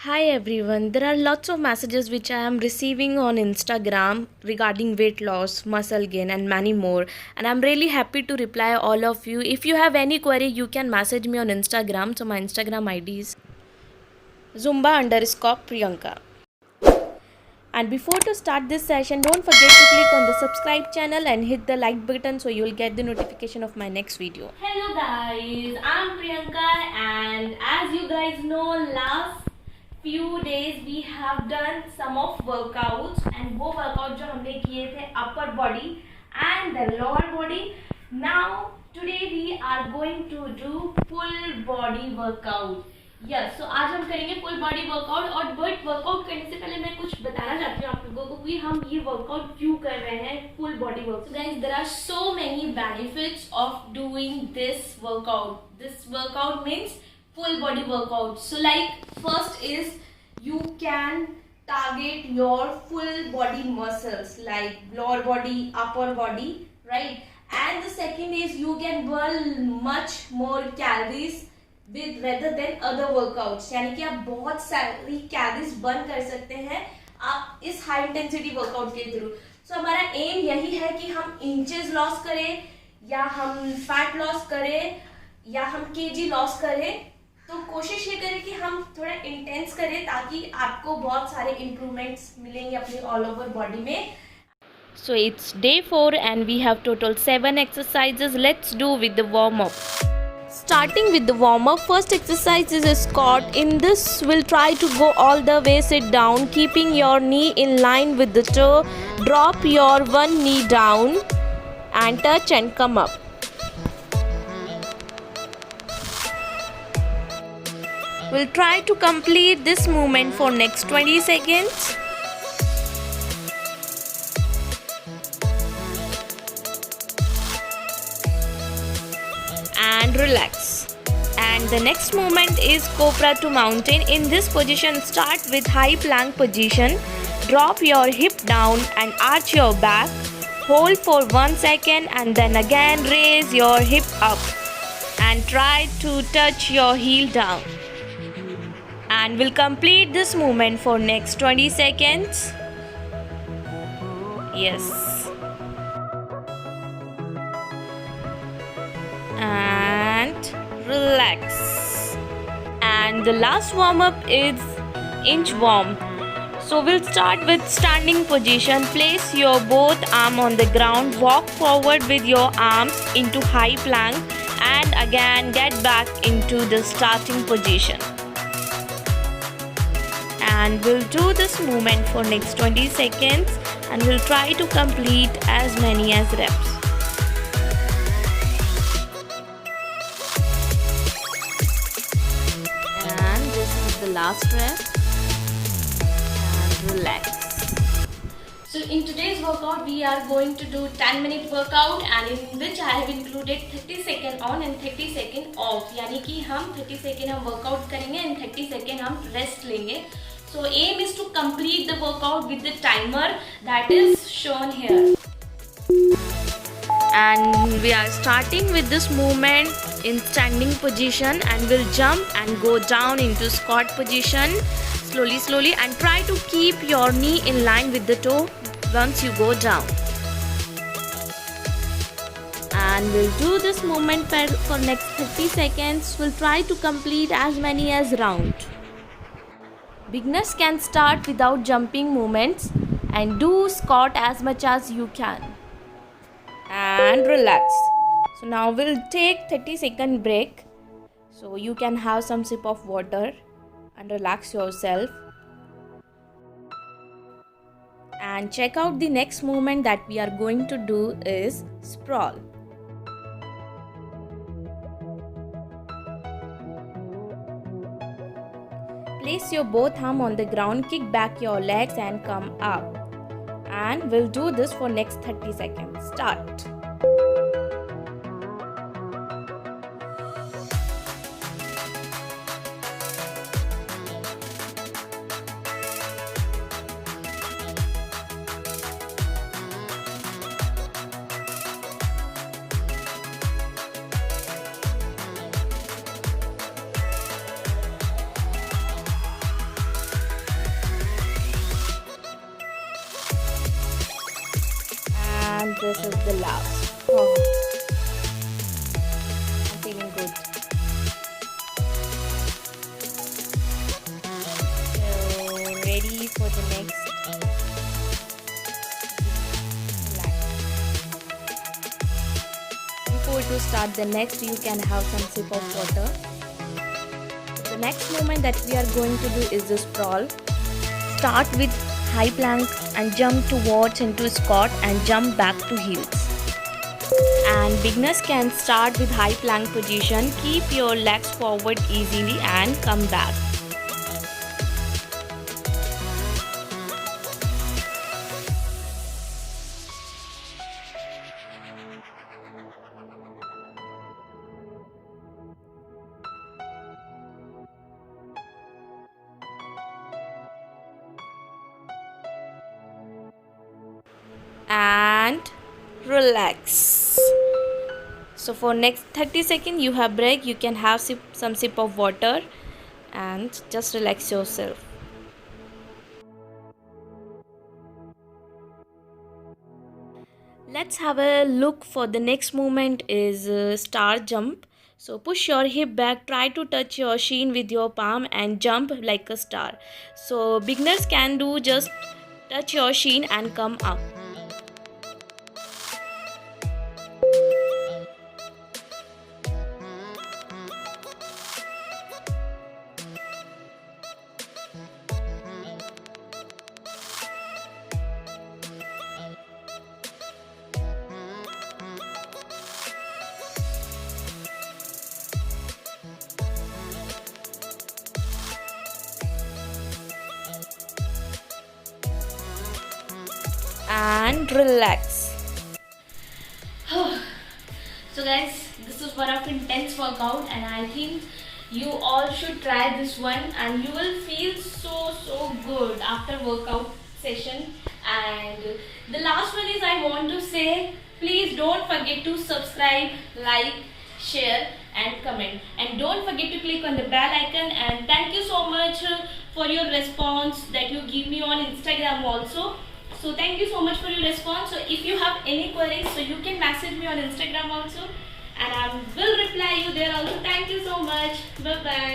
Hi everyone, there are lots of messages which I am receiving on Instagram regarding weight loss, muscle gain, and many more. And I'm really happy to reply all of you. If you have any query, you can message me on Instagram. So my Instagram ID is Zumba_Priyanka. And before to start this session, don't forget to click on the subscribe channel and hit the like button so you will get the notification of my next video. Hello guys, I'm Priyanka, and as you guys know, last few days we have done some of workouts, and वो workout जो हमने किए थे upper body and the lower body. Now today we are going to do full body workout. Yes, so आज हम करेंगे full body workout. और but workout करने से पहले मैं कुछ बताना चाहती हूँ आप लोगों को कि हम ये वर्कआउट क्यों कर रहे हैं, full body workout. Guys, there are so many benefits of doing this workout. This workout means full body workout. So like first is you can target your full body muscles like lower body, upper body, right? And the second is you can burn much more calories with rather than other workouts. यानी कि आप बहुत सारी calories burn कर सकते हैं आप इस हाई इंटेंसिटी वर्कआउट के थ्रू. सो हमारा एम यही है कि हम इंचेस लॉस करें या हम फैट लॉस करें या हम केजी लॉस करें. तो कोशिश ये करें कि हम थोड़ा इंटेंस करें ताकि आपको बहुत सारे इम्प्रूवमेंट्स मिलेंगे अपनी ऑल ओवर बॉडी में. So it's day 4 and we have total 7 exercises. Let's do with the warm up. Starting with the warm up, first exercise is a squat. In this, we'll try to go all the way sit down, keeping your knee in line with the toe. Drop your one knee down and touch and come up. We'll try to complete this movement for next 20 seconds. And relax. And the next movement is Cobra to Mountain. In this position, start with high plank position. Drop your hip down and arch your back. Hold for 1 second and then again raise your hip up. And try to touch your heel down. And we'll complete this movement for next 20 seconds. Yes. And relax. And the last warm up is inchworm. So we'll start with standing position. Place your both arm on the ground. Walk forward with your arms into high plank and again get back into the starting position. And we'll do this movement for next 20 seconds and we'll try to complete as many as reps. And this is the last rep. And relax. So in today's workout we are going to do 10-minute workout and in which I have included 30 second on and 30 second off. यानी कि हम 30 second हम workout करेंगे and 30 second हम rest लेंगे. So aim is to complete the workout with the timer that is shown here. And we are starting with this movement in standing position and we'll jump and go down into squat position slowly and try to keep your knee in line with the toe once you go down. And we'll do this movement for next 30 seconds. We'll try to complete as many as round. Beginners can start without jumping movements and do squat as much as you can. And relax. So now we'll take 30-second break. So you can have some sip of water and relax yourself. And check out the next movement that we are going to do is sprawl. Place your both arm on the ground, kick back your legs and come up. And we'll do this for next 30 seconds. Start. and this is the last. Oh, I'm feeling good. So ready for the next. Before to start the next, you can have some sip of water. The next movement that we are going to do is the sprawl. Start with high plank and jump towards into squat and jump back to heels. And beginners can start with high plank position. Keep your legs forward easily and come back. And relax. So for next 30 seconds you have break. You can have some sip of water and just relax yourself. Let's have a look for the next movement is star jump. So push your hip back, try to touch your shin with your palm and jump like a star. So beginners can do just touch your shin and come up. And relax. So guys, this is one of intense workout and I think you all should try this one and you will feel so good after workout session. And the last one is I want to say, please don't forget to subscribe, like, share and comment, and don't forget to click on the bell icon. And thank you so much for your response that you give me on Instagram also. So thank you so much for your response. So if you have any queries, so you can message me on Instagram also and I will reply you there also. Thank you so much. Bye bye.